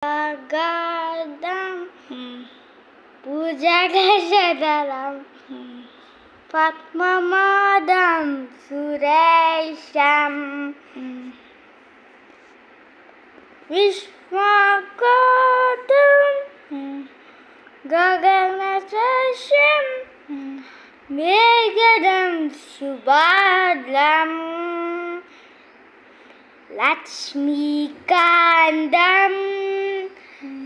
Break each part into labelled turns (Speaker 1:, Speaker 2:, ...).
Speaker 1: Gadam Pujagashadaram Padmamadam Suresham Vishwakotam Gaganasasham Megadam Subhadram Lakshmikandam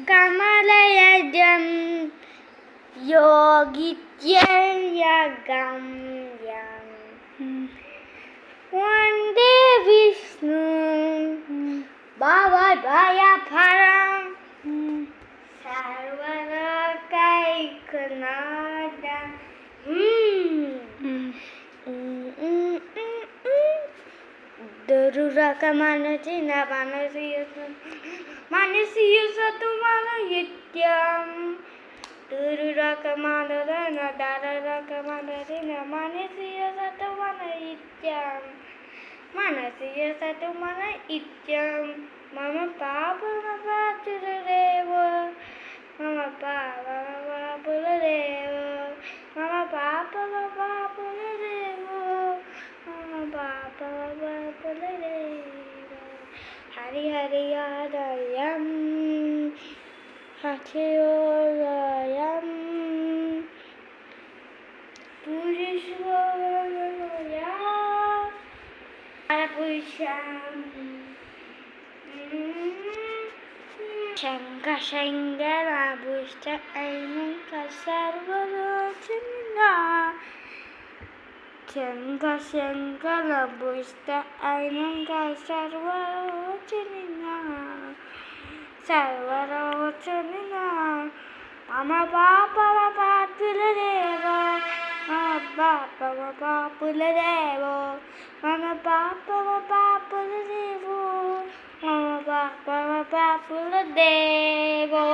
Speaker 1: Kamalayajam Yogityayagam Vande Vishnu Bhavadvayaparam Sarvarakaikanadam Dururaka manasina manasiya satumana yityam Dururaka manasina dararaka manasina manasiya satumana yityam Manasiya satumana yityam Mama papa papuladeva Mama papa papuladeva Mama papa papuladeva Mama papa papuladeva Hari Hari Adayam Hatiolayam Purishwarayam Arapusham Shankar Shankara Bhushta Ainaka Sarvarochanina Shankar Shankara Bhushta Ainaka Sarvarochanina Sarvarochanina Mama Papa Papuladeva Mama Papa Papuladeva Mama Papa Papuladeva Mama Papa Papuladeva